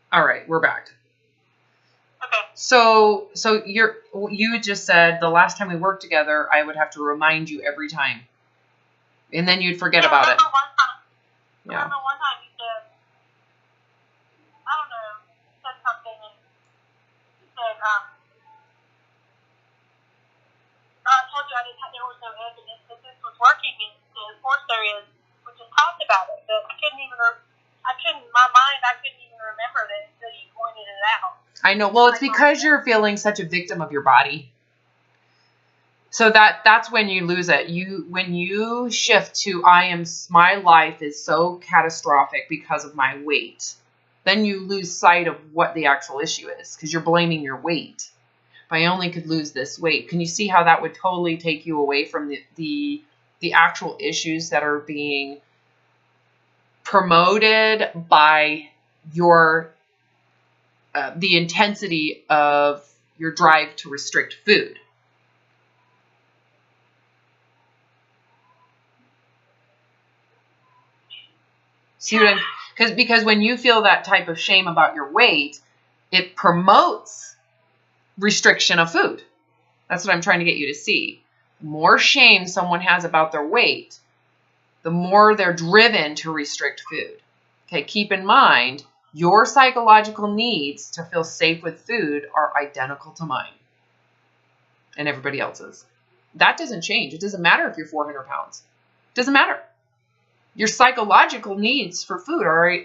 All right, we're back. Okay. So you just said the last time we worked together, I would have to remind you every time, and then you'd forget about it. One time. Yeah. I remember one time you said, I don't know, you said something, and you said, I told you there was no evidence that this was working in the force areas, which is talked about it, but I couldn't even remember that you pointed it out. I know. Well, it's because you're feeling such a victim of your body. So that's when you lose it. When you shift to my life is so catastrophic because of my weight, then you lose sight of what the actual issue is because you're blaming your weight. If I only could lose this weight. Can you see how that would totally take you away from the actual issues that are being promoted by your the intensity of your drive to restrict food? See what because when you feel that type of shame about your weight, it promotes restriction of food. That's what I'm trying to get you to see. The more shame someone has about their weight, the more they're driven to restrict food. Okay, keep in mind, your psychological needs to feel safe with food are identical to mine and everybody else's. That doesn't change. It doesn't matter if you're 400 pounds. It doesn't matter. Your psychological needs for food are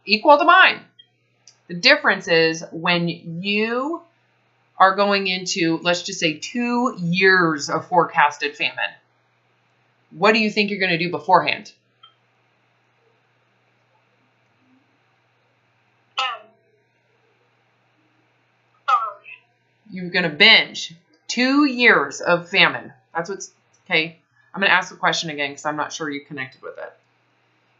equal to mine. The difference is when you are going into, let's just say, 2 years of forecasted famine, what do you think you're going to do beforehand? You're going to binge. 2 years of famine. That's what's, okay. I'm going to ask the question again because I'm not sure you connected with it.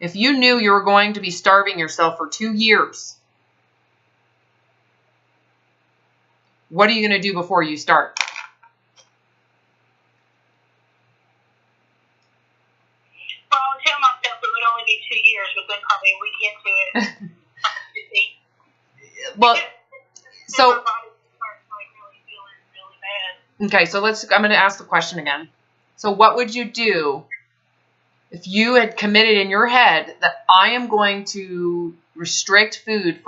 If you knew you were going to be starving yourself for 2 years, what are you going to do before you start? Well, I would tell myself it would only be 2 years, but then probably a week into it, well, so my body starts really feeling really bad. Okay, so I'm going to ask the question again. So what would you do if you had committed in your head that I am going to restrict food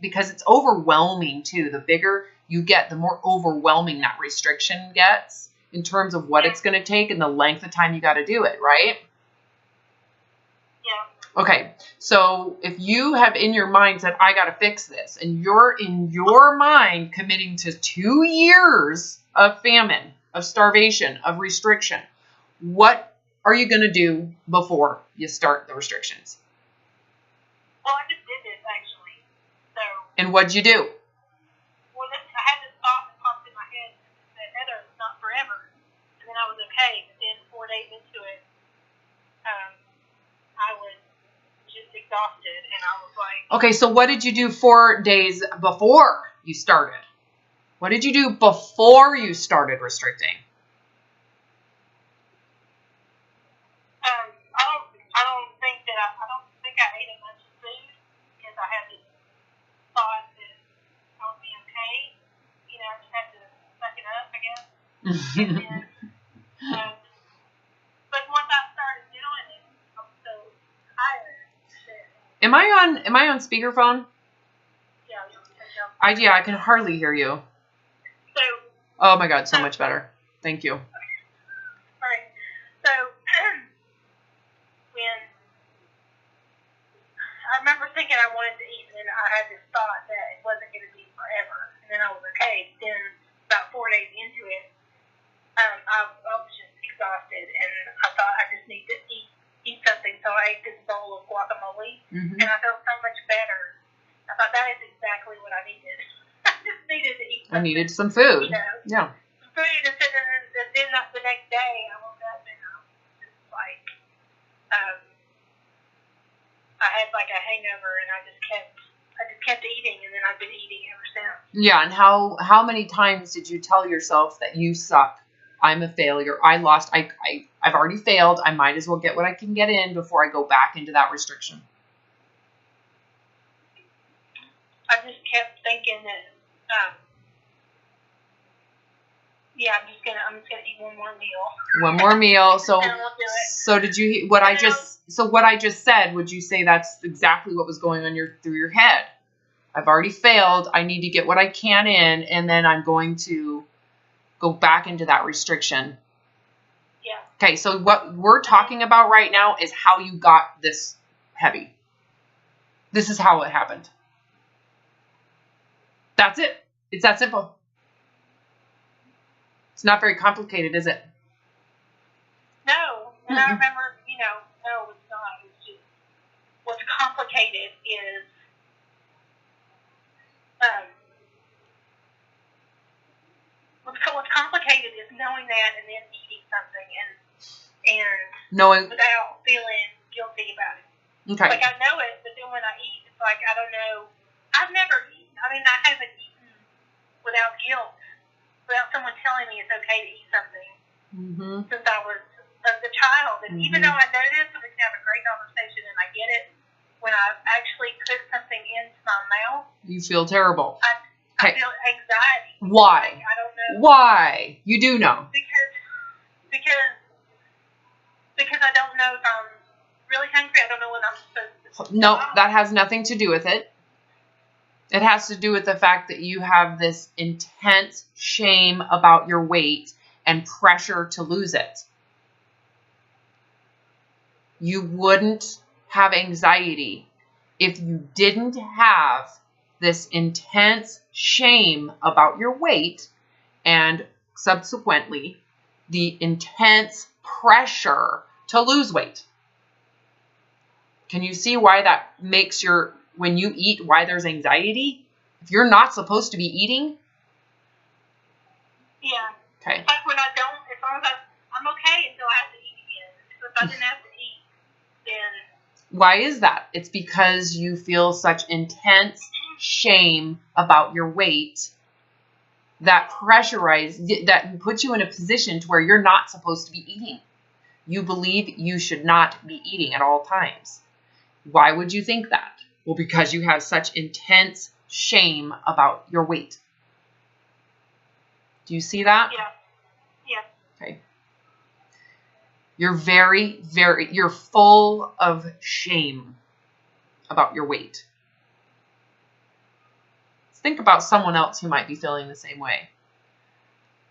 because it's overwhelming too. The bigger you get, the more overwhelming that restriction gets in terms of what it's going to take and the length of time you got to do it, right? Yeah. Okay, so if you have in your mind said, I got to fix this, and you're in your mind committing to 2 years of famine, of starvation, of restriction, what are you going to do before you start the restrictions? Well, I just did this, actually. And what'd you do? Well, I had this thought that popped in my head and said, Heather, it's not forever. And then I was okay. But then 4 days into it, I was just exhausted. And I was like... Okay, so what did you do 4 days before you started? What did you do before you started restricting? I don't think I ate a bunch of food because I had this thought that I would be okay. You know, I just had to suck it up, I guess. And then, but once I started doing it, I was so tired. Am I on speakerphone? Yeah. Yeah, I can hardly hear you. So. Oh my God, so much better. Thank you. All right. So when I remember thinking I wanted to eat, and then I had this thought that it wasn't going to be forever, and then I was okay. Then about 4 days into it, I was just exhausted, and I thought I just need to eat something. So I ate this bowl of guacamole, and I felt so much better. I thought that is exactly what I needed. I just needed to eat something. I needed some food. You know? Yeah. Some food, and then the next day I woke up and I was just like, I had like a hangover, and I just kept eating, and then I've been eating ever since. Yeah, and how many times did you tell yourself that you suck? I'm a failure. I lost. I've already failed. I might as well get what I can get in before I go back into that restriction. I just kept thinking that, I'm just gonna eat one more meal. One more meal. So, And we'll do it. so did you, what I just said, would you say that's exactly what was going on through your head? I've already failed. I need to get what I can in, and then I'm going to go back into that restriction. Yeah. Okay, so what we're talking about right now is how you got this heavy. This is how it happened. That's it. It's that simple. It's not very complicated, is it? No. And I remember, no, it's not. It's just, what's complicated is, what's complicated is knowing that and then eating something and knowing without feeling guilty about it. Okay. Like, I know it, but then when I eat, it's like, I don't know. I've never eaten. I mean, I haven't eaten without guilt, without someone telling me it's okay to eat something since I was a child. And even though I know this, and we can have a great conversation and I get it, when I actually put something into my mouth, you feel terrible. I feel anxiety. Why? Like, I don't know. Why? You do know. Because I don't know if I'm really hungry. I don't know what I'm supposed to. No, that has nothing to do with it. It has to do with the fact that you have this intense shame about your weight and pressure to lose it. You wouldn't have anxiety if you didn't have this intense shame about your weight and subsequently the intense pressure to lose weight. Can you see why that makes when you eat, why there's anxiety? If you're not supposed to be eating? Yeah. Okay. It's like when I don't, as long as I'm okay until I have to eat again. So if I didn't have to eat, then... Why is that? It's because you feel such intense shame about your weight that that puts you in a position to where you're not supposed to be eating. You believe you should not be eating at all times. Why would you think that? Well, because you have such intense shame about your weight. Do you see that? Yeah. Yeah. Okay. You're you're full of shame about your weight. Think about someone else who might be feeling the same way.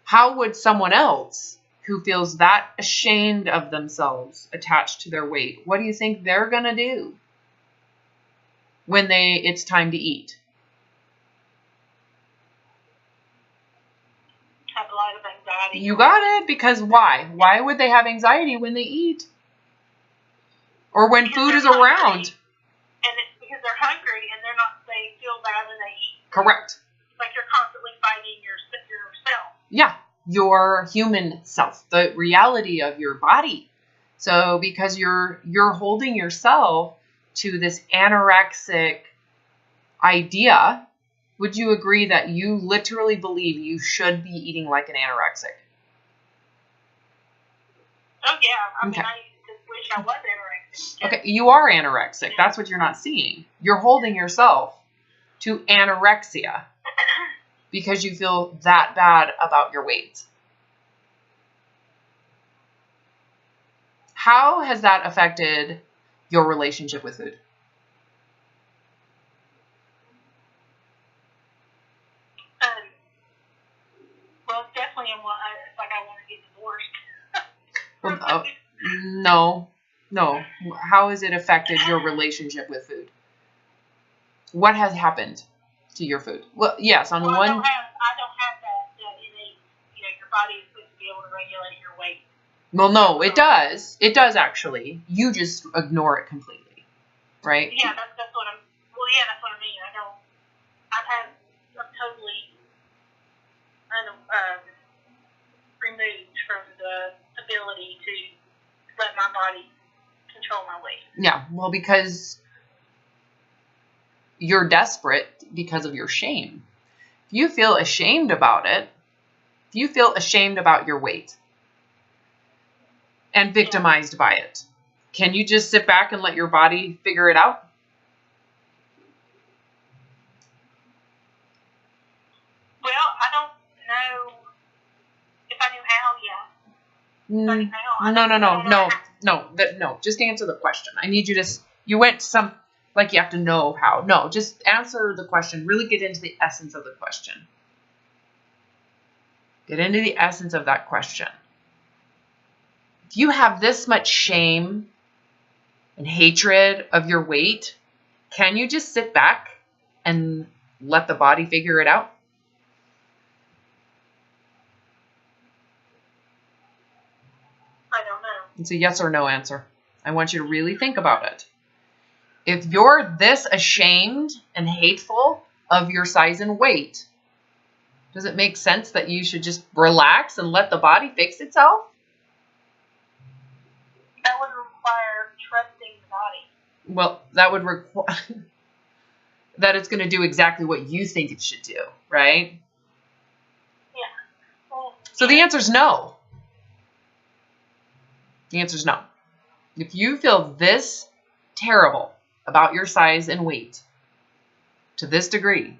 How would someone else who feels that ashamed of themselves attached to their weight, what do you think they're going to do when it's time to eat? Have a lot of anxiety. You got it, because why? Why would they have anxiety when they eat? Or when food is around? And it's because they're hungry and they feel bad when they eat. Correct. Like you're constantly fighting yourself. Yeah, your human self, the reality of your body. So because you're holding yourself to this anorexic idea, would you agree that you literally believe you should be eating like an anorexic? Oh yeah, I mean, Okay. I just wish I was anorexic. Okay, you are anorexic. That's what you're not seeing. You're holding yourself to anorexia because you feel that bad about your weight. How has that affected your relationship with food? Well, it's definitely it's like I want to get divorced. No. How has it affected your relationship with food? What has happened to your food? Well, yes, on I one. don't have that innate. Your body is supposed to be able to regulate your weight. Well, no, it does. It does actually. You just ignore it completely, right? Yeah, that's what I'm. Well, yeah, that's what I mean. I'm totally removed from the ability to let my body control my weight. Yeah, well, because you're desperate because of your shame. If you feel ashamed about it, if you feel ashamed about your weight and victimized by it, can you just sit back and let your body figure it out? Like now, No. Just answer the question. I need you to. You went some like you have to know how. No, just answer the question. Really get into the essence of the question. Get into the essence of that question. If you have this much shame and hatred of your weight, can you just sit back and let the body figure it out? I don't know. It's a yes or no answer. I want you to really think about it. If you're this ashamed and hateful of your size and weight, does it make sense that you should just relax and let the body fix itself? That would require trusting the body. Well, that would require that it's going to do exactly what you think it should do, right? Yeah. Well, so the answer is no. The answer is no. If you feel this terrible about your size and weight to this degree,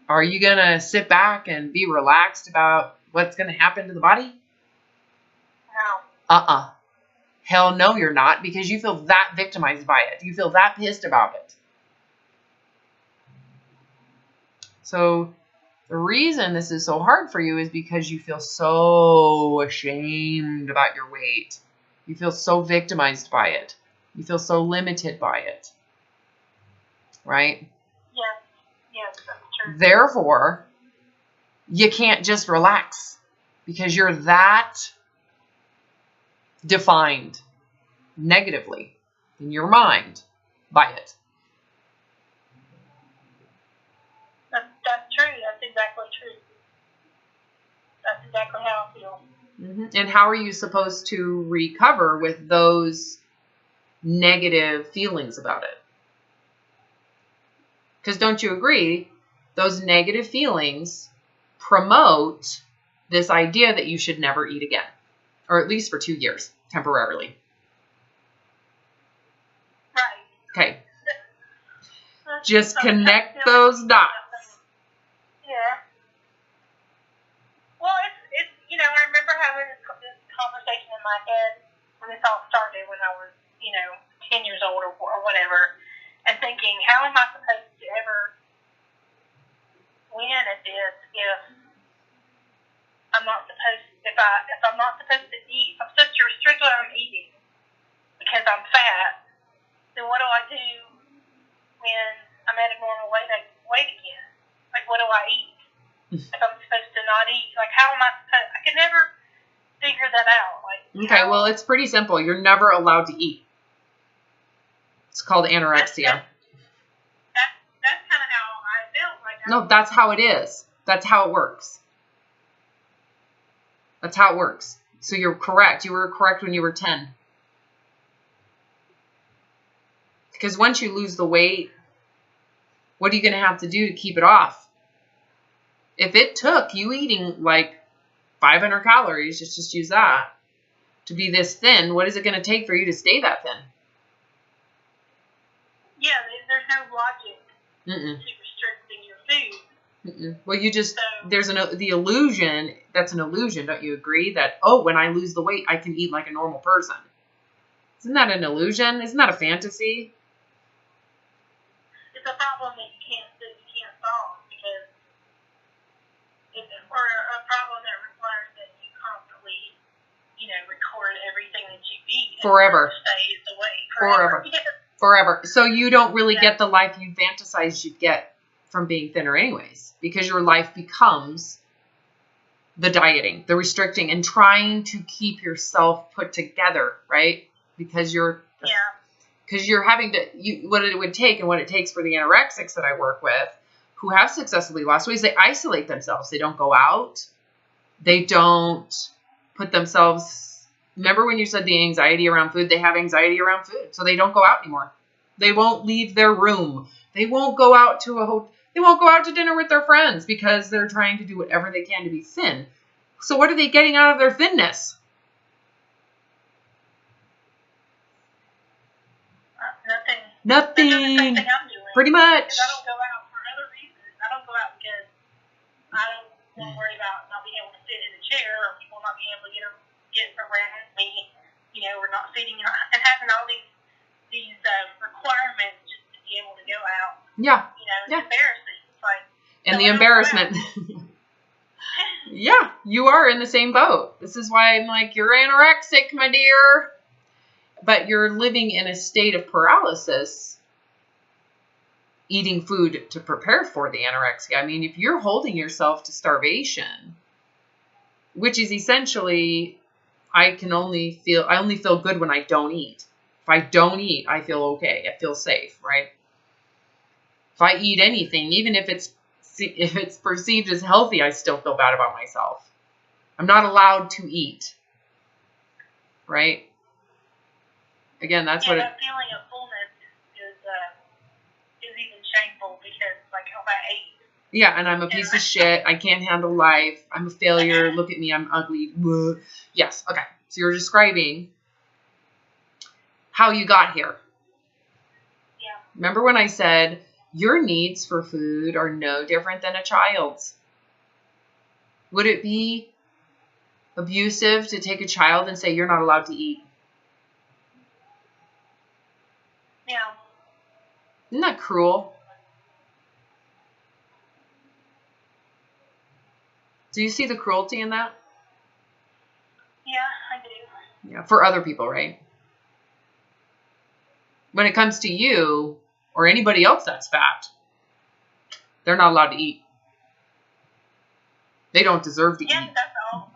are you going to sit back and be relaxed about what's going to happen to the body? No. Hell no, you're not, because you feel that victimized by it. You feel that pissed about it. So the reason this is so hard for you is because you feel so ashamed about your weight. You feel so victimized by it. You feel so limited by it. Right? Yes, that's true. Therefore, you can't just relax because you're that defined negatively in your mind by it. That's true. That's exactly true. That's exactly how I feel. Mm-hmm. And how are you supposed to recover with those negative feelings about it? Because don't you agree, those negative feelings promote this idea that you should never eat again, or at least for 2 years, temporarily. Right. Okay. Just connect those dots. Yeah. Well, it's I remember having this conversation in my head when this all started when I was 10 years old or whatever, and thinking, how am I supposed to ever win at this if I'm not supposed to eat, if I'm supposed to restrict what I'm eating because I'm fat, then what do I do when I'm at a normal weight again? Like, what do I eat? If I'm supposed to not eat, like, how am I supposed? I could never figure that out. Like, okay, well, it's pretty simple. You're never allowed to eat. It's called anorexia. That's kind of how I feel. Like, no, that's how it is. That's how it works. That's how it works. So you're correct. You were correct when you were 10. Because once you lose the weight, what are you going to have to do to keep it off? If it took you eating like 500 calories, just use that, to be this thin, what is it going to take for you to stay that thin? Yeah, there's no logic to restricting your food. Well, you just, there's the illusion, that's an illusion, don't you agree? That, when I lose the weight, I can eat like a normal person. Isn't that an illusion? Isn't that a fantasy? It's a problem that you can't solve because or a problem that requires that you constantly, record everything that you eat. Forever. Stays away. Forever. So you don't really get the life you fantasize you'd get from being thinner anyways, because your life becomes the dieting, the restricting, and trying to keep yourself put together, right? Because you're having to, what it would take and what it takes for the anorexics that I work with who have successfully lost weight, they isolate themselves. They don't go out. They don't put themselves, remember when you said the anxiety around food? They have anxiety around food, so they don't go out anymore. They won't leave their room. They won't go out to they won't go out to dinner with their friends because they're trying to do whatever they can to be thin. So what are they getting out of their thinness? Nothing. They're doing the same thing I'm doing. Pretty much. Because I don't go out for other reasons. I don't go out because I don't want to worry about not being able to sit in a chair, or people not being able to get around me, or not feeding, and having all these requirements just to be able to go out. Yeah. It's embarrassing. It's like, and the embarrassment. Yeah, you are in the same boat. This is why I'm like, you're anorexic, my dear. But you're living in a state of paralysis, eating food to prepare for the anorexia. I mean, if you're holding yourself to starvation, which is essentially, I only feel good when I don't eat. If I don't eat, I feel okay. I feel safe, right? If I eat anything, even if it's perceived as healthy, I still feel bad about myself. I'm not allowed to eat, right? Again, that's what that feeling of fullness is even shameful, because like, if I ate. Yeah, and I'm a piece of shit. I can't handle life. I'm a failure. Look at me. I'm ugly. Yes. Okay. So you're describing how you got here. Yeah. Remember when I said your needs for food are no different than a child's? Would it be abusive to take a child and say you're not allowed to eat? Yeah. Isn't that cruel? Do you see the cruelty in that? Yeah, I do. Yeah, for other people, right? When it comes to you or anybody else that's fat, they're not allowed to eat. They don't deserve to eat. Yeah, that's the only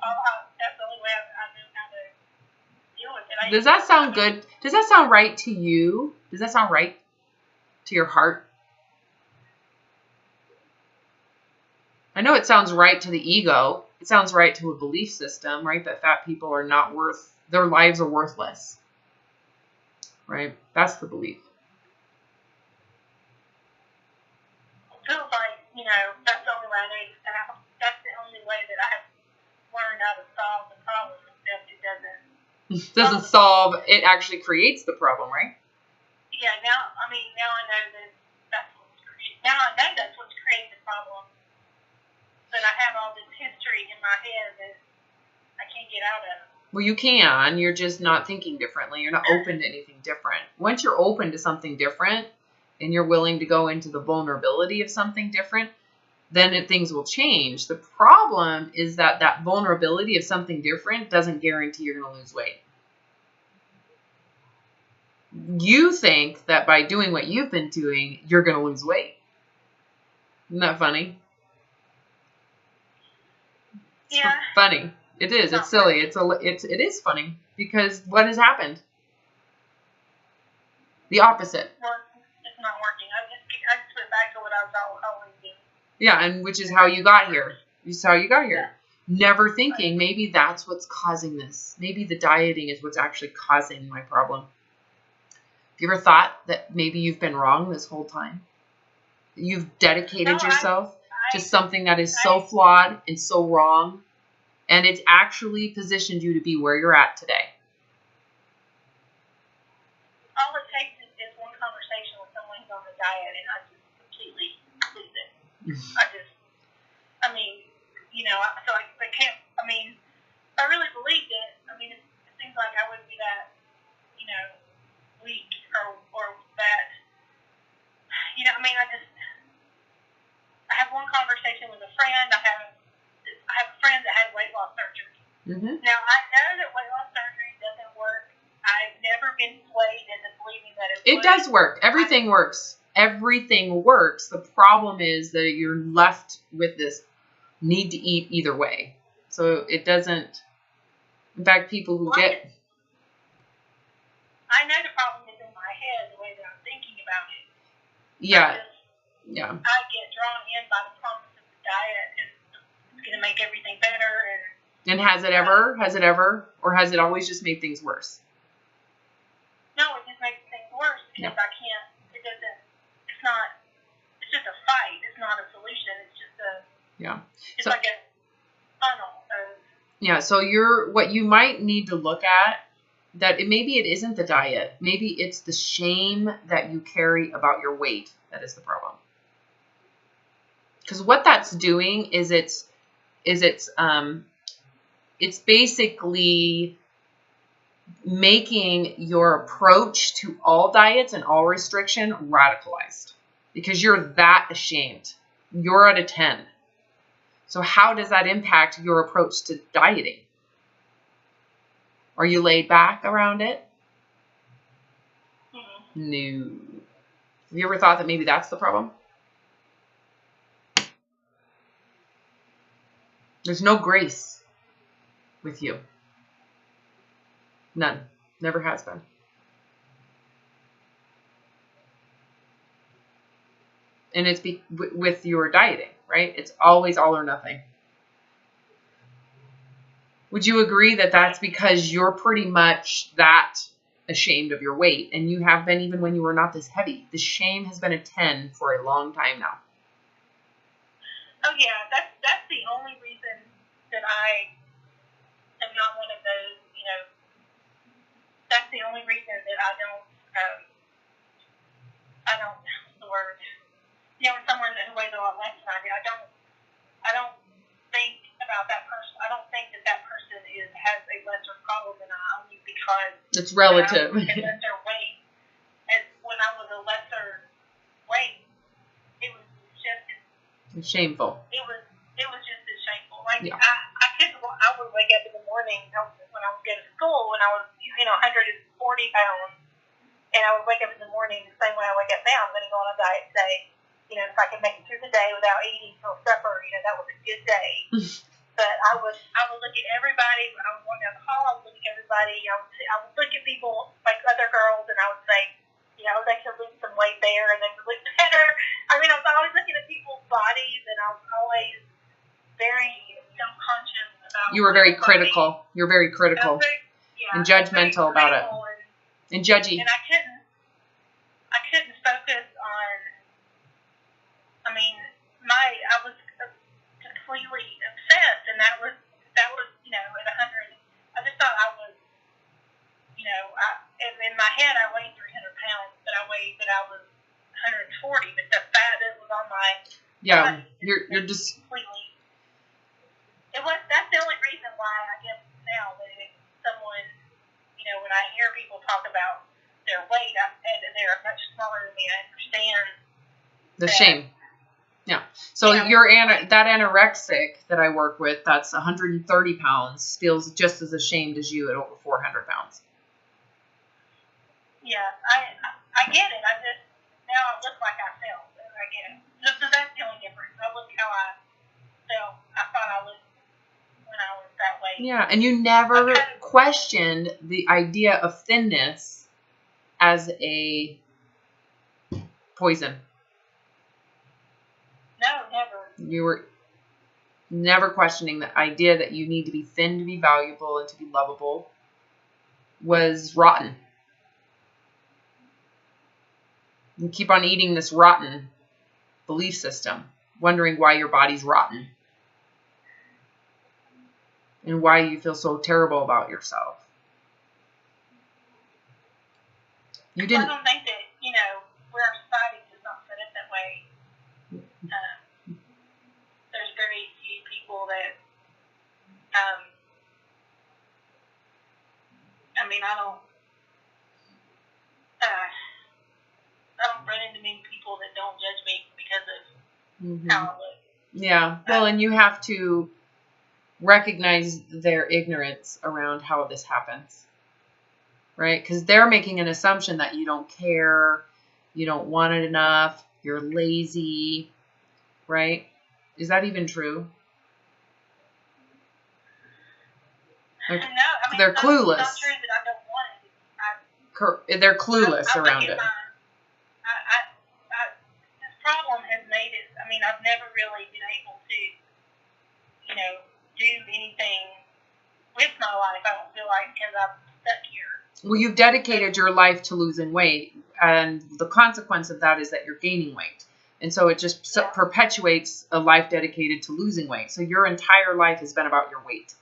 way I know how to deal with it. Does that sound good? Does that sound right to you? Does that sound right to your heart? I know it sounds right to the ego. It sounds right to a belief system, right? That fat people are not their lives are worthless. Right? That's the belief. It feels like, that's the only way I know. That's the only way that I have learned how to solve the problem, except it doesn't solve, it actually creates the problem, right? Yeah, now I know that's what's creating the problem. But I have all this history in my head that I can't get out of. Well, you can. You're just not thinking differently. You're not open to anything different. Once you're open to something different and you're willing to go into the vulnerability of something different, then things will change. The problem is that vulnerability of something different doesn't guarantee you're going to lose weight. You think that by doing what you've been doing, you're going to lose weight. Isn't that funny? Yeah. Funny. It is. It's silly. It is funny because what has happened? The opposite. Well, it's not working. I just went back to what I was always doing. Yeah, and which is how you got here. This is how you got here. Yeah. Never thinking maybe that's what's causing this. Maybe the dieting is what's actually causing my problem. Have you ever thought that maybe you've been wrong this whole time? You've dedicated yourself to something that is so flawed and so wrong, and it's actually positioned you to be where you're at today. All it takes is one conversation with someone who's on the diet, and I just completely lose it. I can't, I really believed it. It seems like I wouldn't be that, weak or that, I have one conversation with a friend. I have a friend that had weight loss surgery. Mm-hmm. Now, I know that weight loss surgery doesn't work. I've never been swayed into believing that it would. It does work. Everything works. Everything works. The problem is that you're left with this need to eat either way. So it doesn't. In fact, people who get. I know the problem is in my head, the way that I'm thinking about it. Yeah. I get drawn in by the promise of the diet, and it's going to make everything better. And has it ever? Or has it always just made things worse? No, it just makes things worse because I can't, it's just a fight. It's not a solution. It's just it's like a funnel. Yeah, so what you might need to look at, maybe it isn't the diet. Maybe it's the shame that you carry about your weight that is the problem. Because what that's doing is it's It's basically making your approach to all diets and all restriction radicalized because you're that ashamed. You're at a 10. So how does that impact your approach to dieting? Are you laid back around it? No. Have you ever thought that maybe that's the problem? There's no grace with you. None. Never has been. And it's with your dieting, right? It's always all or nothing. Would you agree that that's because you're pretty much that ashamed of your weight, and you have been even when you were not this heavy? The shame has been a 10 for a long time now. Oh yeah, that's the only reason that I am not one of those. That's the only reason that I don't. What's the word? When someone who weighs a lot less than I do, I don't think about that person. I don't think that person has a lesser problem than I, only because it's relative. I was a lesser weight. And when I was a lesser weight, it was just shameful. It was just as shameful. Like yeah. I would wake up in the morning when I would go to school when I was 140 pounds, and I would wake up in the morning the same way I wake up now. I'm going to go on a diet today. If I could make it through the day without eating till supper, that was a good day. But I would look at everybody. I would walk down the hall. I would look at everybody. I would look at people like other girls, and I would say, they could lose some weight there, and they would look better. I was always looking at people's bodies, and I was always very self-conscious about. You were very critical. You're very critical and judgmental about it, and judgy. And I couldn't focus on. I was completely obsessed, and that was at 100. I just thought I was, in my head I weighed 300 pounds, but I was 140. But the fat that was on my body, you're just completely. That's the only reason why I guess now that someone, when I hear people talk about their weight and they're much smaller than me, I understand the shame. Yeah. So that anorexic that I work with, that's 130 pounds, feels just as ashamed as you at over 400 pounds. Yeah, I get it. I just now I look like I felt. I get it. So that's the only difference. I look how I felt. I thought I looked when I was that way. Yeah, and you never questioned the idea of thinness as a poison. No, never. You were never questioning the idea that you need to be thin to be valuable and to be lovable was rotten. You keep on eating this rotten belief system, wondering why your body's rotten and why you feel so terrible about yourself. You didn't. I don't think that, where our society does not set it that way. There's very few people that, I don't run into many people that don't judge me because of how I look. Yeah. Well, and you have to recognize their ignorance around how this happens, right? Because they're making an assumption that you don't care, you don't want it enough, you're lazy, right? Is that even true? No, they're clueless. It's not true that I don't want it. They're clueless around it. This problem has made it. I've never really been able to, do anything with my life. I don't feel like because I'm stuck here. Well, you've dedicated your life to losing weight, and the consequence of that is that you're gaining weight. And so it just perpetuates a life dedicated to losing weight. So your entire life has been about your weight.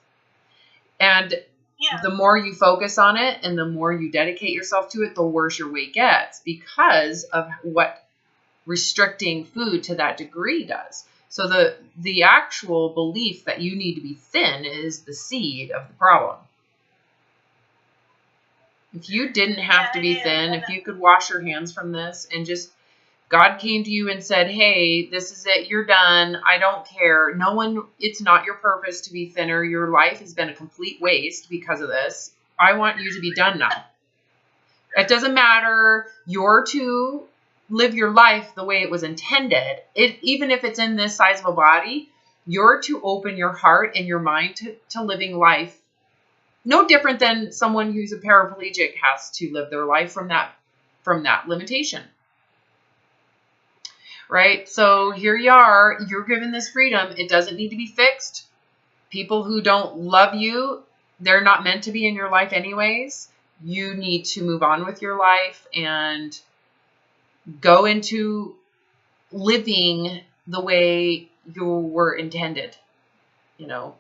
And the more you focus on it and the more you dedicate yourself to it, the worse your weight gets because of what restricting food to that degree does. So the actual belief that you need to be thin is the seed of the problem. If you didn't have to be thin, if you could wash your hands from this and just, God came to you and said, hey, this is it. You're done. I don't care. No one, it's not your purpose to be thinner. Your life has been a complete waste because of this. I want you to be done now. It doesn't matter. You're to live your life the way it was intended. Even if it's in this size of a body, you're to open your heart and your mind to living life. No different than someone who's a paraplegic has to live their life from that limitation. Right? So here you are. You're given this freedom. It doesn't need to be fixed. People who don't love you, they're not meant to be in your life anyways. You need to move on with your life and go into living the way you were intended. You know,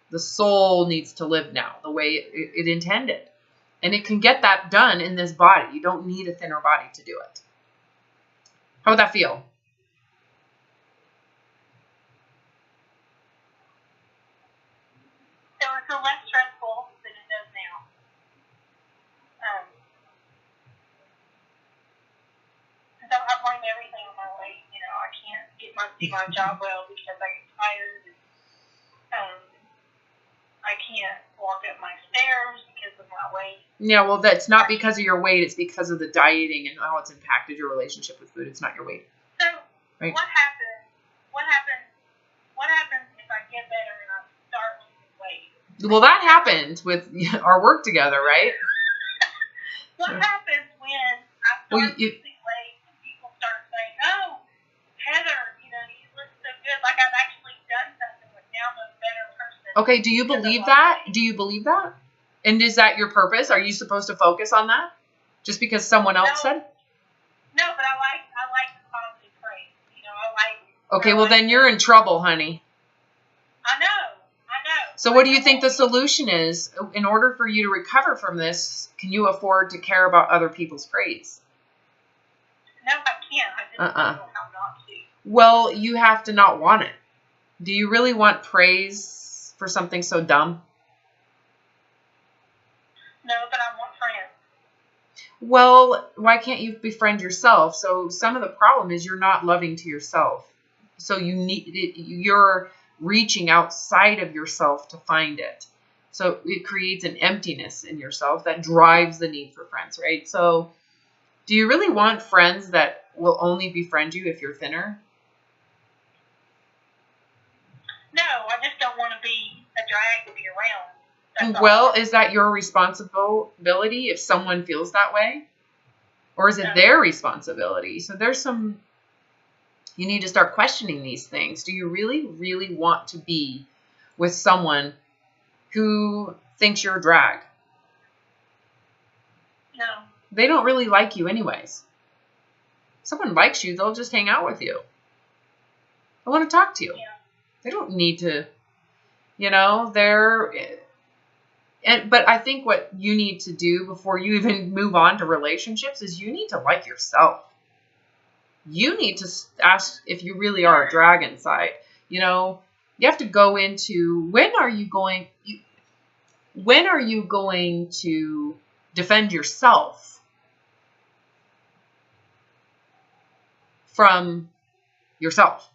the soul needs to live now the way it intended. And it can get that done in this body. You don't need a thinner body to do it. How would that feel? So it's less stressful than it does now. So I blame everything on my weight. You know, I can't do my job well because I get tired. I can't walk up my stairs because of my weight. Yeah, well, that's not because of your weight. It's because of the dieting and how it's impacted your relationship with food. It's not your weight. So right? What happens if I get better and I start losing weight? Well, that happened with our work together, right? What happens when I start losing weight and people start saying, oh, Heather, you look so good, like I've actually done something, like now I'm a better person. Okay, do you believe that? Do you believe that? And is that your purpose? Are you supposed to focus on that? Just because someone else said? No, but I like the positive praise. Okay, well then you're in trouble, honey. I know. So what do you think the solution is? In order for you to recover from this, can you afford to care about other people's praise? No, I can't. I just don't know how not to. Well, you have to not want it. Do you really want praise for something so dumb? No, but I want friends. Well, why can't you befriend yourself? So some of the problem is you're not loving to yourself. So you're reaching outside of yourself to find it. So it creates an emptiness in yourself that drives the need for friends, right? So do you really want friends that will only befriend you if you're thinner? No, I just don't want to be a drag to be around. Well, is that your responsibility if someone feels that way? Or is it their responsibility? So you need to start questioning these things. Do you really, really want to be with someone who thinks you're a drag? No. They don't really like you anyways. If someone likes you, they'll just hang out with you. They want to talk to you. Yeah. They don't need to, but I think what you need to do before you even move on to relationships is you need to like yourself. You need to ask if you really are a drag inside. You have to go into when are you going to defend yourself from yourself?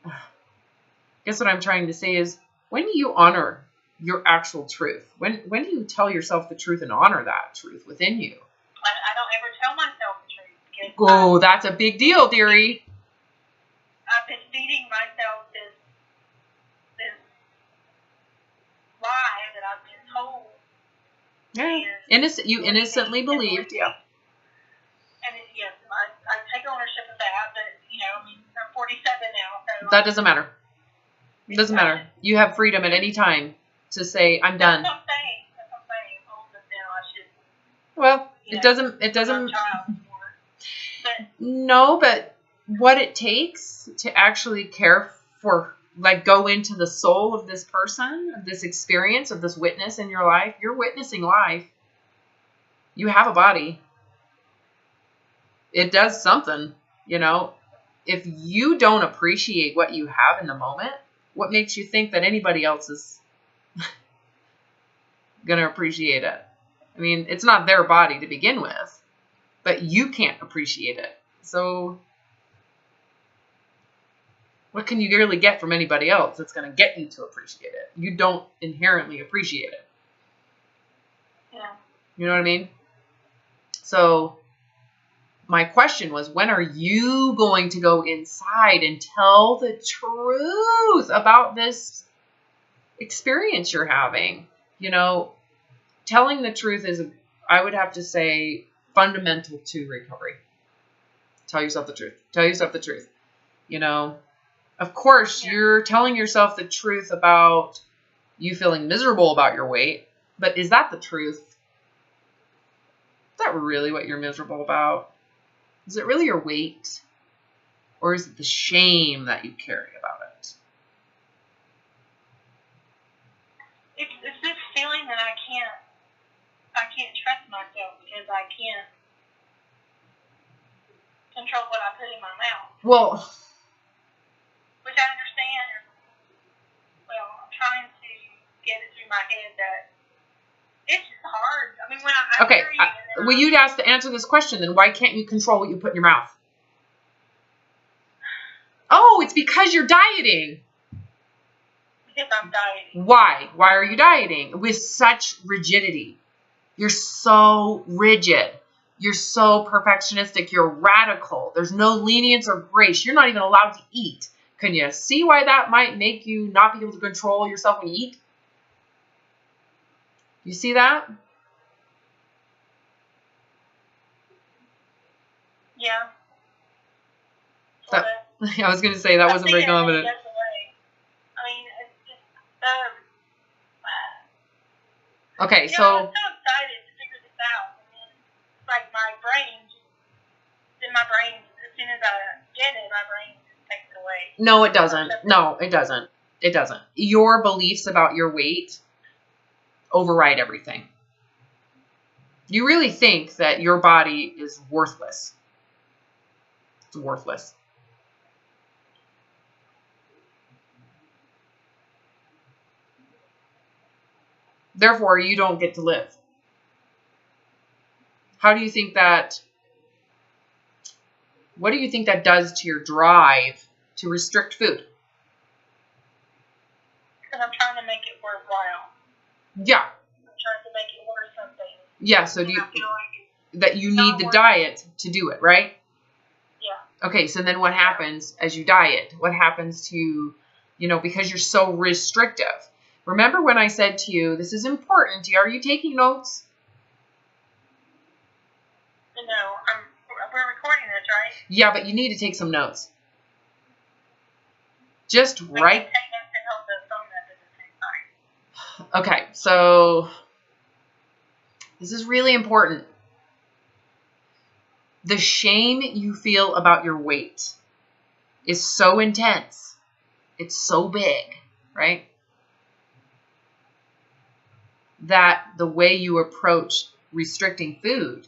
I guess what I'm trying to say is, when do you honor your actual truth? When do you tell yourself the truth and honor that truth within you? I don't ever tell myself the truth. Oh, that's a big deal, dearie. I've been feeding myself this lie that I've been told. Yeah. You innocently believed, yeah. And yes, I take ownership of that, but I'm 47 now. So that doesn't matter. It doesn't matter. You have freedom at any time to say, I'm done. That's what I'm saying. I'm old now. I should. Well, it doesn't. No, but what it takes to actually care for, go into the soul of this person, of this experience, of this witness in your life. You're witnessing life. You have a body. It does something, if you don't appreciate what you have in the moment, what makes you think that anybody else is going to appreciate it? I mean, it's not their body to begin with, but you can't appreciate it. So what can you really get from anybody else that's going to get you to appreciate it? You don't inherently appreciate it. Yeah. You know what I mean? So my question was, when are you going to go inside and tell the truth about this experience you're having? You know, telling the truth is, I would have to say, fundamental to recovery. Tell yourself the truth. Tell yourself the truth. You know, of course, you're telling yourself the truth about you feeling miserable about your weight, but is that the truth? Is that really what you're miserable about? Is it really your weight? Or is it the shame that you carry about it? It's this feeling that I can't trust myself because I can't control what I put in my mouth. Well, which I understand. Well, I'm trying to get it through my head that it's just hard. I mean, when I okay, hear you, well, you'd ask to answer this question, then why can't you control what you put in your mouth? Oh, it's because you're dieting. Because I'm dieting. Why? Why are you dieting? With such rigidity. You're so rigid. You're so perfectionistic. You're radical. There's no lenience or grace. You're not even allowed to eat. Can you see why that might make you not be able to control yourself when you eat? You see that? Yeah. I was going to say that wasn't very confident. I mean, it's just, okay, you so. know, I'm so excited to figure this out. I mean, like my brain, as soon as I get it, my brain just takes it away. No, it doesn't. No, it doesn't. It doesn't. Your beliefs about your weight override everything. You really think that your body is worthless. It's worthless. Therefore, you don't get to live. How do you think that, what do you think that does to your drive to restrict food? Because I'm trying to make it worthwhile. Yeah. I'm trying to make it worth something. Yeah, so do you, I feel like that you need the diet to do it, right? Yeah. Okay, so then what happens as you diet? What happens to, you know, because you're so restrictive? Remember when I said to you, this is important. Are you taking notes? No, we're recording this, right? Yeah, but you need to take some notes. Just right. Okay, so this is really important. The shame you feel about your weight is so intense. It's so big, right? That the way you approach restricting food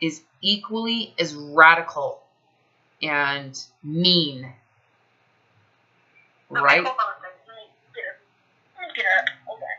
is equally as radical and mean. Right? Okay, hold on a second. Let me get up. Okay.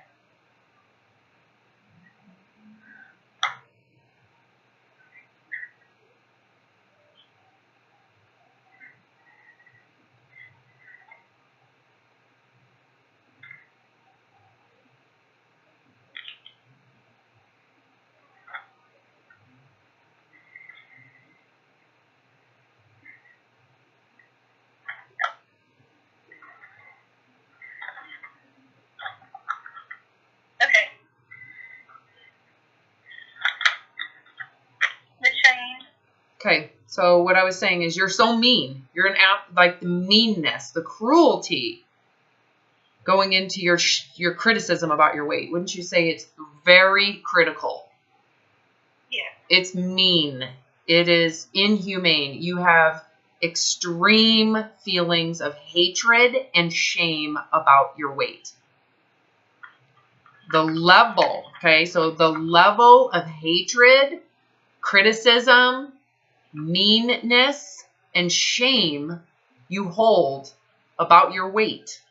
Okay. The change. Okay, so what I was saying is you're so mean. You're like the meanness, the cruelty going into your criticism about your weight. Wouldn't you say it's very critical? Yeah. It's mean. It is inhumane. You have extreme feelings of hatred and shame about your weight. The level, okay, so the level of hatred, criticism, meanness and shame you hold about your weight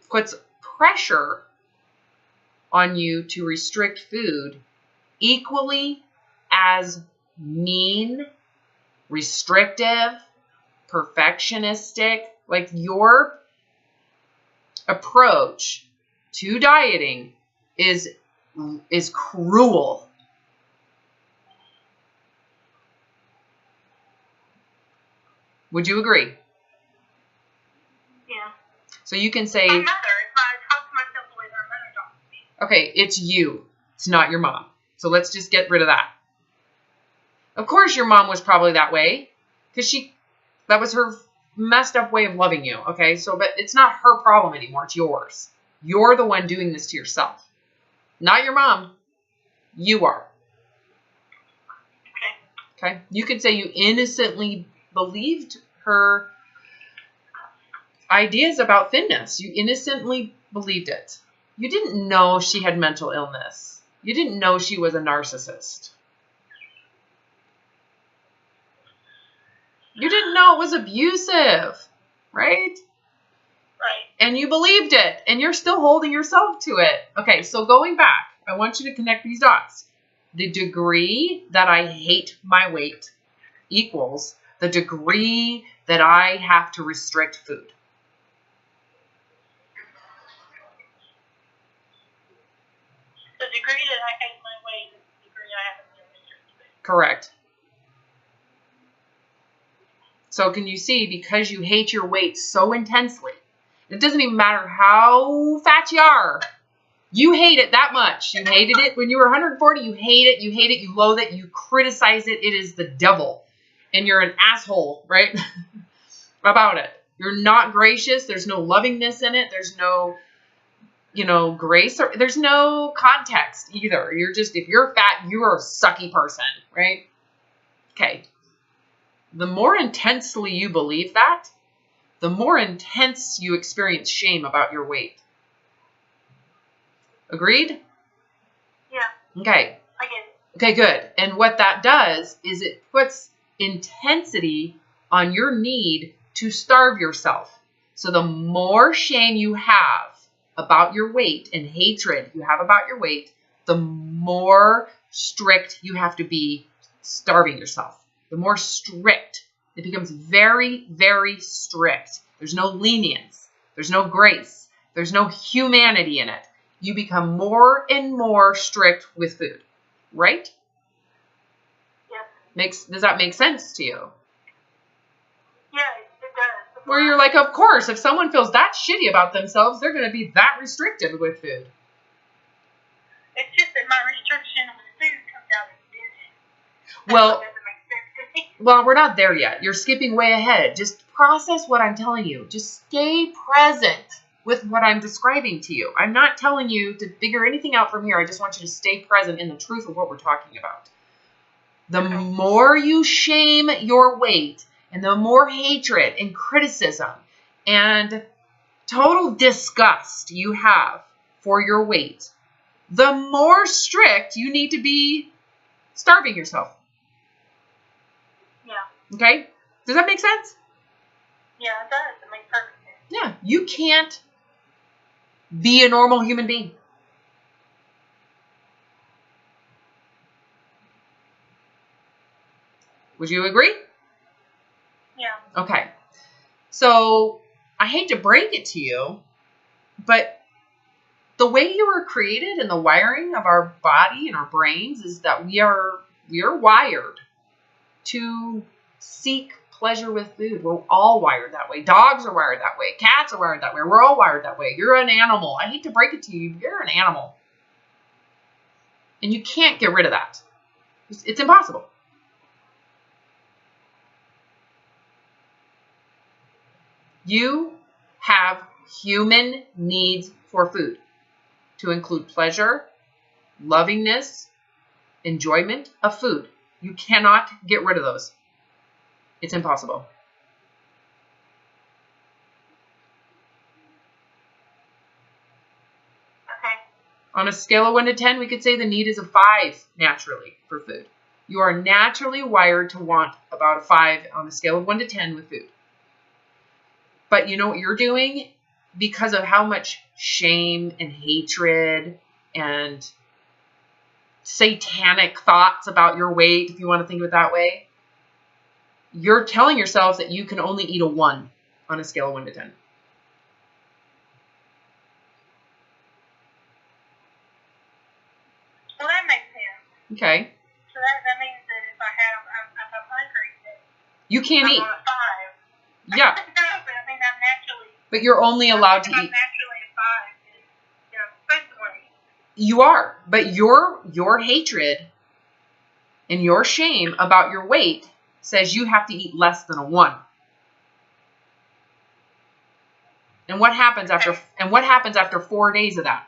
puts pressure on you to restrict food equally as mean, restrictive, perfectionistic. Like, your approach to dieting is cruel. Would you agree? Yeah. So you can say, My mother, if I talk to myself the way that my mother talks to me. okay, it's you. It's not your mom. So let's just get rid of that. Of course your mom was probably that way, because that was her messed up way of loving you, okay? So, but it's not her problem anymore. It's yours. You're the one doing this to yourself. Not your mom. You are. Okay? You could say you innocently believed her ideas about thinness. You innocently believed it. You didn't know she had mental illness. You didn't know she was a narcissist. You didn't know it was abusive, right? Right. And you believed it, and you're still holding yourself to it. Okay, so going back, I want you to connect these dots. The degree that I hate my weight equals the degree that I have to restrict food. The degree that I hate my weight is the degree I have to restrict food. Correct. So can you see, because you hate your weight so intensely, it doesn't even matter how fat you are, you hate it that much. You hated it when you were 140, you hate it, you loathe it, you criticize it, it is the devil. And you're an asshole, right? About it. You're not gracious, there's no lovingness in it, there's no, grace, or there's no context either. You're just, if you're fat, you're a sucky person, right? Okay. The more intensely you believe that, the more intense you experience shame about your weight. Agreed? Yeah. Okay. I get it. Okay, good. And what that does is it puts intensity on your need to starve yourself. So the more shame you have about your weight and hatred you have about your weight, the more strict you have to be starving yourself. The more strict. It becomes very, very strict. There's no lenience. There's no grace. There's no humanity in it. You become more and more strict with food. Right? Yeah. Does that make sense to you? Yeah, it does. Where you're like, of course, if someone feels that shitty about themselves, they're going to be that restricted with food. It's just that my restriction with food comes out as binging. Well, That doesn't make sense to me. Well, we're not there yet. You're skipping way ahead. Just process what I'm telling you. Just stay present with what I'm describing to you. I'm not telling you to figure anything out from here. I just want you to stay present in the truth of what we're talking about. The more you shame your weight, and the more hatred and criticism and total disgust you have for your weight, the more strict you need to be starving yourself. Yeah. Okay? Does that make sense? Yeah, it does. It makes perfect sense. Yeah. You can't be a normal human being. Would you agree? Yeah. Okay. So, I hate to break it to you, but the way you were created and the wiring of our body and our brains is that we are wired to seek pleasure with food. We're all wired that way. Dogs are wired that way. Cats are wired that way. We're all wired that way. You're an animal. I hate to break it to you. You're an animal. And you can't get rid of that. It's impossible. You have human needs for food to include pleasure, lovingness, enjoyment of food. You cannot get rid of those. It's impossible. Okay. On a scale of 1 to 10, we could say the need is a 5 naturally for food. You are naturally wired to want about a 5 on a scale of 1 to 10 with food. But you know what you're doing? Because of how much shame and hatred and satanic thoughts about your weight, if you want to think of it that way, you're telling yourself that you can only eat a 1 on a scale of 1 to 10. Well, that makes sense. Okay. So that means that if I'm hungry, that You can't I'm eat. on a 5. Yeah. No, but I mean, I'm naturally. But you're only allowed to if I'm eat. naturally a 5, then, you know, supposed to want to eat. You are. But your hatred and your shame about your weight says you have to eat less than a 1. And what happens after 4 days of that?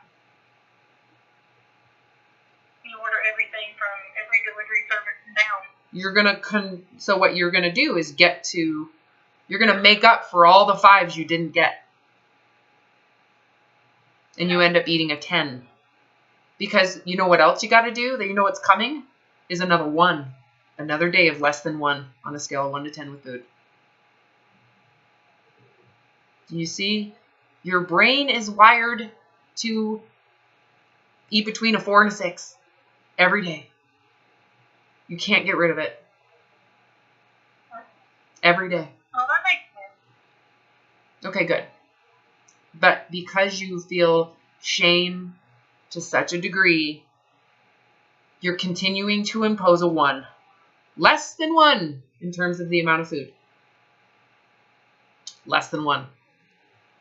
You order everything from every delivery service down. So what you're gonna do is you're gonna make up for all the 5s you didn't get. And you end up eating a 10. Because you know what else you gotta do? That you know what's coming? Is another 1. Another day of less than 1 on a scale of 1 to 10 with food. You see, your brain is wired to eat between a 4 and a 6 every day. You can't get rid of it. Every day. Well, that makes sense. Okay, good. But because you feel shame to such a degree, you're continuing to impose a 1. Less than 1 in terms of the amount of food. Less than 1.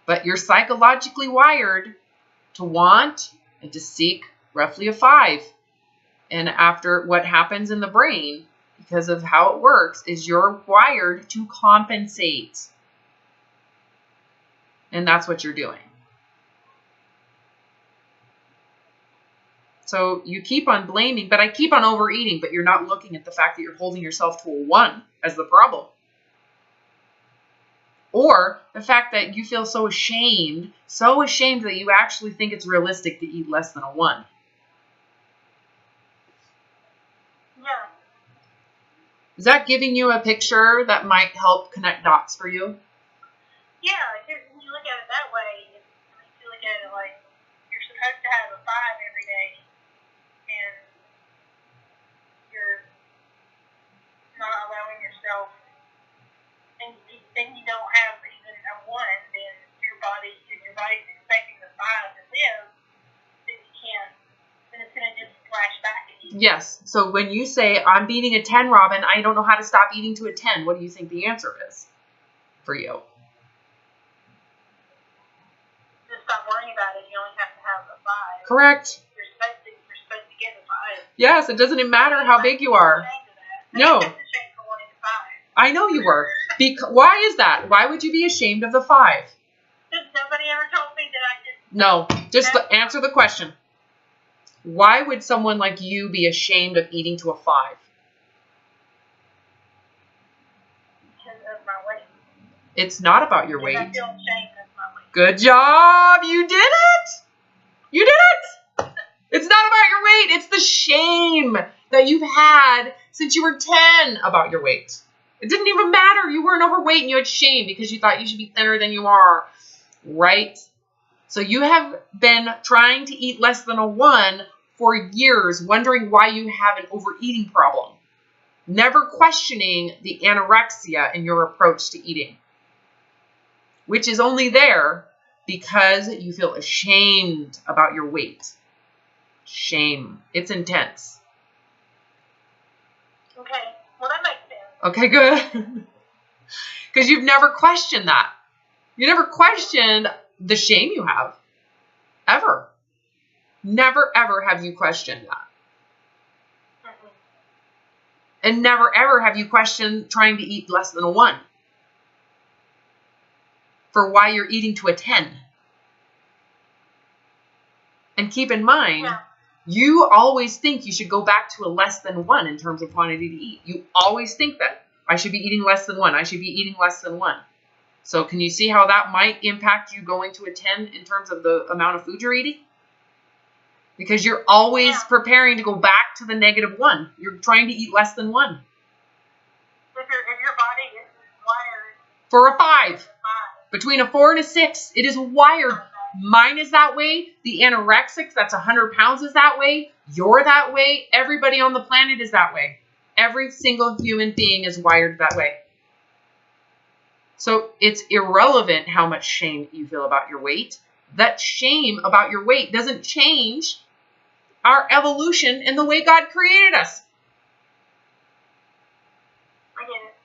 But you're psychologically wired to want and to seek roughly a 5. And after what happens in the brain, because of how it works, is you're wired to compensate. And that's what you're doing. So you keep on blaming, but I keep on overeating, but you're not looking at the fact that you're holding yourself to a 1 as the problem. Or the fact that you feel so ashamed that you actually think it's realistic to eat less than a 1. Yeah. Is that giving you a picture that might help connect dots for you? Yeah, because when you look at it that way, if you look at it like you're supposed to have a 5 every day, and you're not allowing yourself, and you don't have even a 1, then your body's expecting the 5 to live, then you can't, then it's going to just flash back at you. Yes. So when you say, I'm beating a 10, Robin, I don't know how to stop eating to a 10, what do you think the answer is for you? Just stop worrying about it. You only have to have a 5. Correct. You're supposed to get a 5. Yes, it doesn't matter how big you are. No. I know you were. Why is that? Why would you be ashamed of the 5? Nobody ever told me that I could. No, just answer the question. Why would someone like you be ashamed of eating to a 5? Because of my weight. It's not about your weight. I feel ashamed of my weight. Good job. You did it. You did it. It's not about your weight. It's the shame that you've had since you were 10 about your weight. It didn't even matter. You weren't overweight and you had shame because you thought you should be thinner than you are. Right? So you have been trying to eat less than a 1 for years, wondering why you have an overeating problem. Never questioning the anorexia in your approach to eating, which is only there because you feel ashamed about your weight. Shame. It's intense. Okay. Well, that makes sense. Okay, good. Because you've never questioned that. You never questioned the shame you have. Ever. Never, ever have you questioned that. Mm-hmm. And never, ever have you questioned trying to eat less than a 1. For why you're eating to a 10. And keep in mind, you always think you should go back to a less than 1 in terms of quantity to eat. You always think that. I should be eating less than 1. I should be eating less than 1. So can you see how that might impact you going to a 10 in terms of the amount of food you're eating? Because you're always preparing to go back to the -1. You're trying to eat less than 1. If your body is wired for a 5. Between a 4 and a 6, it is wired. Mine is that way. The anorexic that's 100 pounds is that way. You're that way. Everybody on the planet is that way. Every single human being is wired that way. So it's irrelevant how much shame you feel about your weight. That shame about your weight doesn't change our evolution in the way God created us. I get it.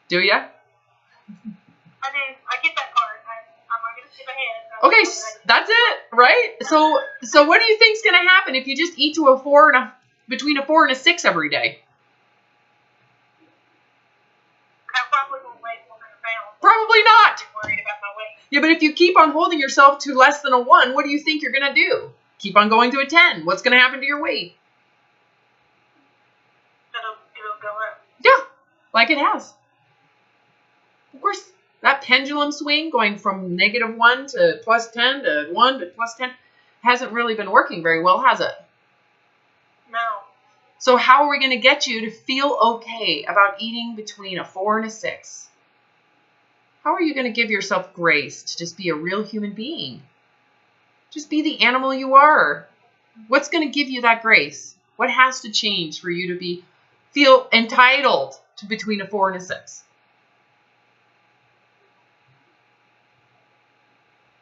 Do ya? I do. I get that part. I'm not going to skip ahead. Okay, that's it, right? So what do you think's going to happen if you just eat to between a 4 and a 6 every day? I probably won't weigh 400 pounds. Probably not. I'm worried about my weight. Yeah, but if you keep on holding yourself to less than a 1, what do you think you're going to do? Keep on going to a 10. What's going to happen to your weight? It'll go up. Yeah, like it has. Of course, that pendulum swing going from -1 to +10 to 1 to +10 hasn't really been working very well, has it? No. So how are we going to get you to feel okay about eating between a 4 and a 6? How are you going to give yourself grace to just be a real human being? Just be the animal you are. What's going to give you that grace? What has to change for you to feel entitled to between a 4 and a 6?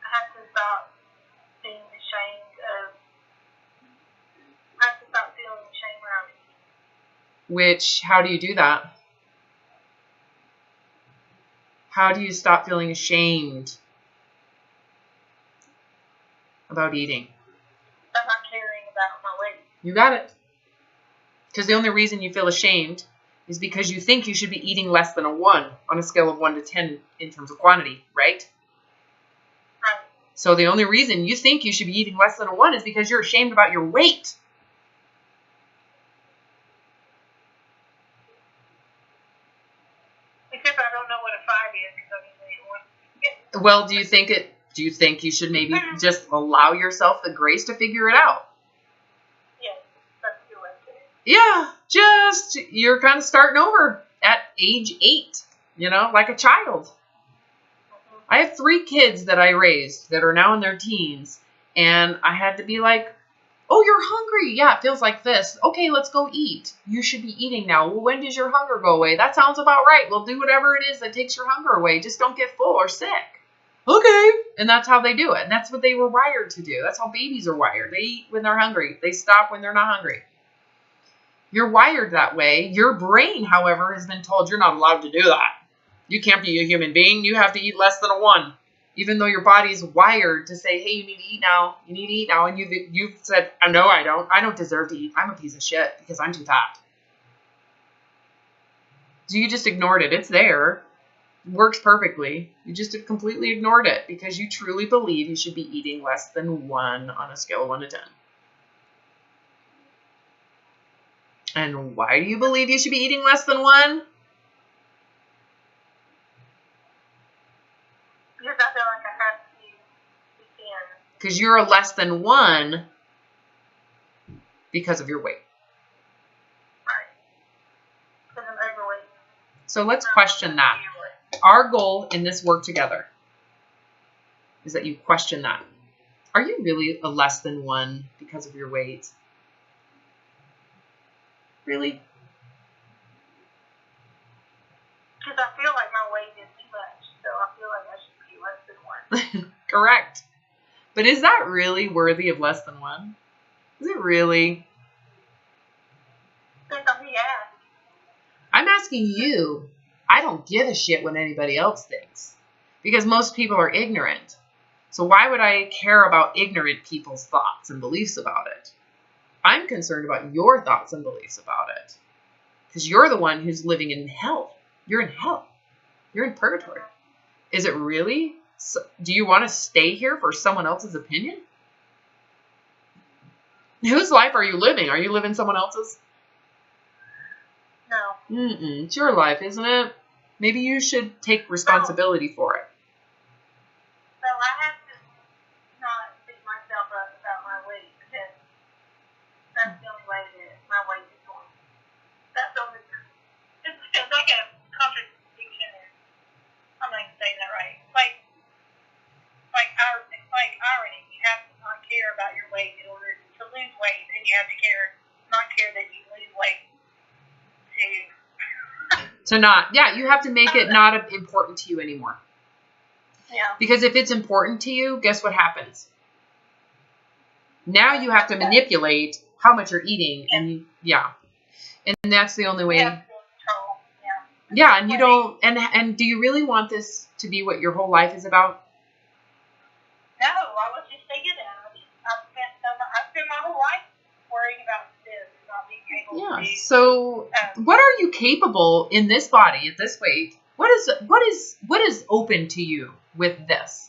I have to stop being ashamed of. I have to stop feeling shame around it. How do you do that? How do you stop feeling ashamed about eating? I'm not caring about my weight. You got it. Because the only reason you feel ashamed is because you think you should be eating less than a 1 on a scale of 1 to 10 in terms of quantity, right? Right. So the only reason you think you should be eating less than a 1 is because you're ashamed about your weight. Except I don't know what a 5 is because I'm usually 1. Well, do you think you should maybe just allow yourself the grace to figure it out? Yes, that's a good way to do it. Yeah, you're kind of starting over at age 8, like a child. I have 3 kids that I raised that are now in their teens, and I had to be like, oh, you're hungry. Yeah, it feels like this. Okay, let's go eat. You should be eating now. Well, when does your hunger go away? That sounds about right. We'll do whatever it is that takes your hunger away. Just don't get full or sick. Okay. And that's how they do it. And that's what they were wired to do. That's how babies are wired. They eat when they're hungry. They stop when they're not hungry. You're wired that way. Your brain, however, has been told you're not allowed to do that. You can't be a human being. You have to eat less than a 1. Even though your body's wired to say, hey, you need to eat now. You need to eat now. And you've said, no, I don't. I don't deserve to eat. I'm a piece of shit because I'm too fat. So you just ignored it. It's there. It works perfectly. You just have completely ignored it because you truly believe you should be eating less than 1 on a scale of 1 to 10. And why do you believe you should be eating less than 1? Because I feel like I have to be thin. Because you're a less than 1 because of your weight. Right. Because I'm overweight. So let's question that. Our goal in this work together is that you question that. Are you really a less than 1 because of your weight? Really? Because I feel like my weight is too much, so I feel like I should be less than 1. Correct. But is that really worthy of less than 1? Is it really? Since I'm being asked. I'm asking you. I don't give a shit what anybody else thinks. Because most people are ignorant. So why would I care about ignorant people's thoughts and beliefs about it? I'm concerned about your thoughts and beliefs about it. Because you're the one who's living in hell. You're in hell. You're in purgatory. Is it really? Do you want to stay here for someone else's opinion? Whose life are you living? Are you living someone else's? No. It's your life, isn't it? Maybe you should take responsibility for it. So I have to not beat myself up about my weight because you have to not care that you lose weight to not, yeah, you have to make it not important to you anymore. Yeah. Because if it's important to you, guess what happens? Now you have to manipulate how much you're eating, and and that's the only way. Yeah. Yeah, and you don't, and do you really want this to be what your whole life is about? No, I was just thinking that. I've spent my whole life worrying about this, not being able to. So what are you capable in this body at this weight? What is open to you with this?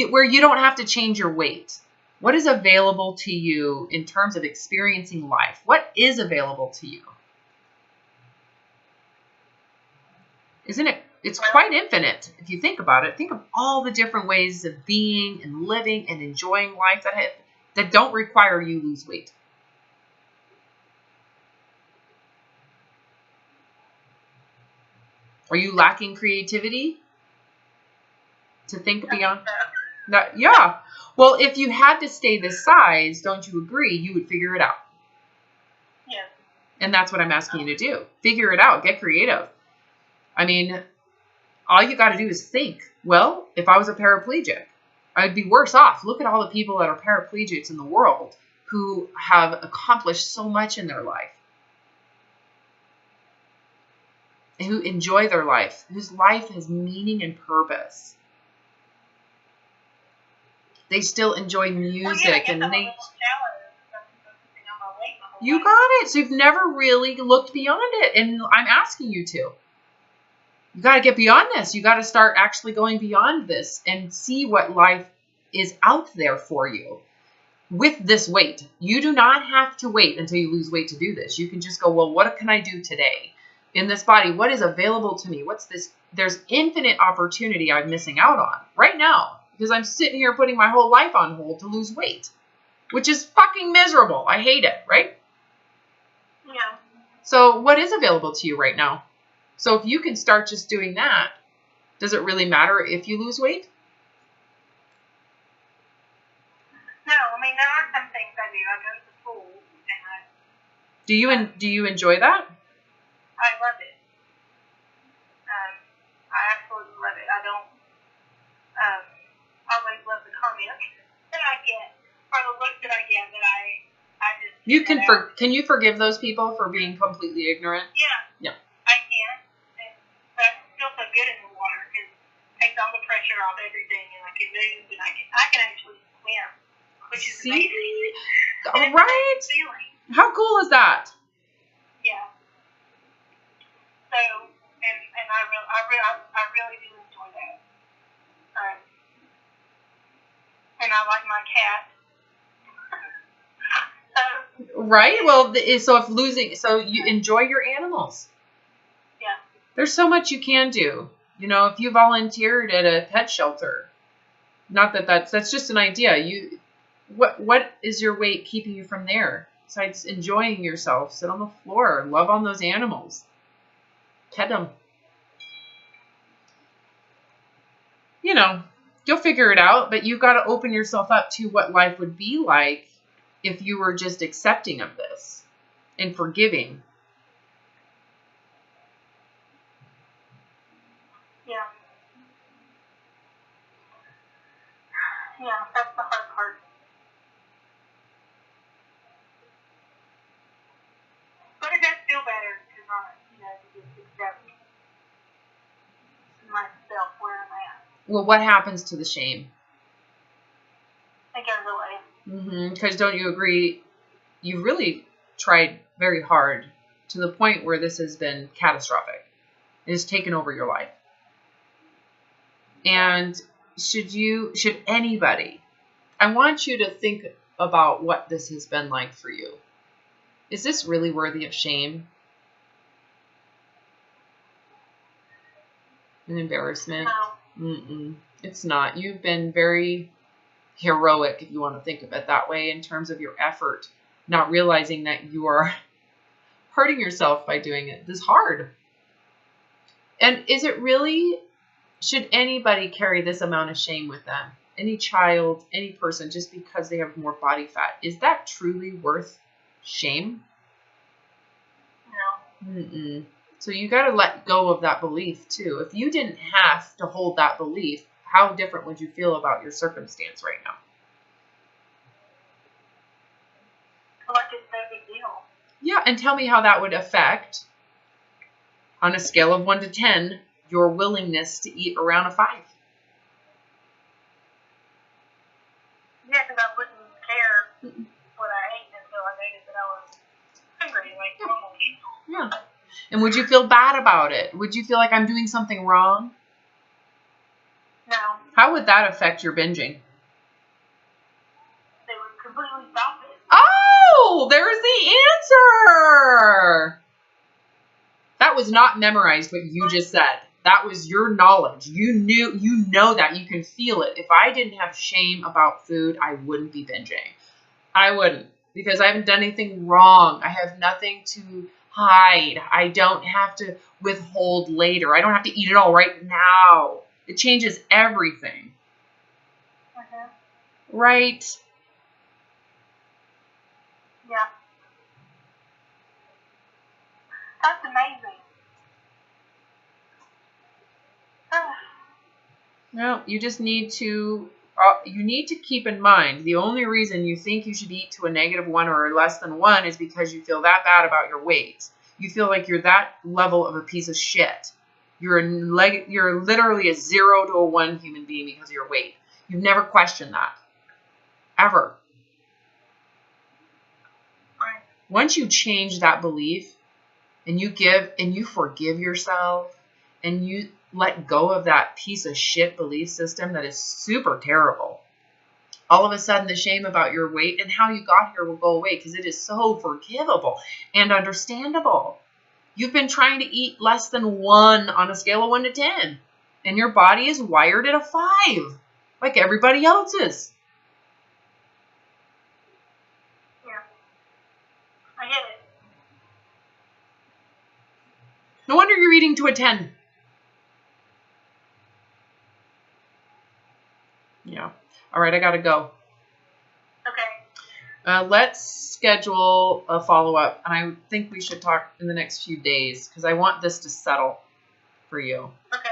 Where you don't have to change your weight. What is available to you in terms of experiencing life? What is available to you? Isn't it? It's quite infinite if you think about it. Think of all the different ways of being and living and enjoying life that don't require you lose weight. Are you lacking creativity to think beyond? Yeah. Well, if you had to stay this size, don't you agree, you would figure it out? Yeah. And that's what I'm asking you to do. Figure it out. Get creative. I mean, all you got to do is think, well, if I was a paraplegic, I'd be worse off. Look at all the people that are paraplegics in the world who have accomplished so much in their life, who enjoy their life, whose life has meaning and purpose. They still enjoy music, and they. You got it. So you've never really looked beyond it, and I'm asking you to. You got to get beyond this. You got to start actually going beyond this and see what life is out there for you with this weight. You do not have to wait until you lose weight to do this. You can just go, well, what can I do today in this body? What is available to me? What's this? There's infinite opportunity I'm missing out on right now because I'm sitting here putting my whole life on hold to lose weight, which is fucking miserable. I hate it, right? Yeah. So what is available to you right now? So if you can start just doing that, does it really matter if you lose weight? No, I mean, there are some things I do. I go to the pool, and Do you enjoy that? I love it. I absolutely love it. I don't always love the comments that I get, or the looks that I get, that I just... You can can you forgive those people for being completely ignorant? Yeah. I can. But I feel so good in the water because it takes all the pressure off everything, and I can move, and I can actually swim, which is amazing. All right. How cool is that? Yeah. So, and I really do enjoy that. And I like my cat. Right. Well, so you enjoy your animals. Yeah. There's so much you can do. You know, if you volunteered at a pet shelter, not that's just an idea. What is your weight keeping you from there? Besides enjoying yourself, sit on the floor, love on those animals, pet them. You know, you'll figure it out, but you've got to open yourself up to what life would be like if you were just accepting of this and forgiving. Yeah. Yeah, that's the hard part. But it does feel better to just accept myself where I'm at. Well, what happens to the shame? It goes away. Because don't you agree? You really tried very hard to the point where this has been catastrophic. It has taken over your life. And should anybody, I want you to think about what this has been like for you. Is this really worthy of shame and embarrassment? No. It's not. You've been very heroic, if you want to think of it that way, in terms of your effort, not realizing that you are hurting yourself by doing it. This is hard. And is it really, should anybody carry this amount of shame with them? Any child, any person, just because they have more body fat? Is that truly worth Shame? No. Mm-mm. So you got to let go of that belief too. If you didn't have to hold that belief, how different would you feel about your circumstance right now? Like it's no big deal. Yeah, and tell me how that would affect, on a scale of 1 to 10, your willingness to eat around a 5. Yeah, because I wouldn't care what I ate until I noticed that I was hungry, like normal people. Yeah. And would you feel bad about it? Would you feel like I'm doing something wrong? No. How would that affect your binging? They would completely stop it. Oh, there's the answer. That was not memorized what you just said. That was your knowledge. You know that. You can feel it. If I didn't have shame about food, I wouldn't be binging. I wouldn't, because I haven't done anything wrong. I have nothing to hide. I don't have to withhold later. I don't have to eat it all right now. It changes everything. Right? Yeah. That's amazing. No, you just need to, keep in mind, the only reason you think you should eat to a -1 or less than 1 is because you feel that bad about your weight. You feel like you're that level of a piece of shit. You're literally a 0 to a 1 human being because of your weight. You've never questioned that. Ever. Right. Once you change that belief and you forgive yourself and you let go of that piece of shit belief system that is super terrible, all of a sudden the shame about your weight and how you got here will go away, because it is so forgivable and understandable. You've been trying to eat less than 1 on a scale of 1 to 10, and your body is wired at a 5, like everybody else's. Yeah. I get it. No wonder you're eating to a 10. Yeah. All right, I gotta go. Okay. Let's schedule a follow-up, and I think we should talk in the next few days, because I want this to settle for you. Okay.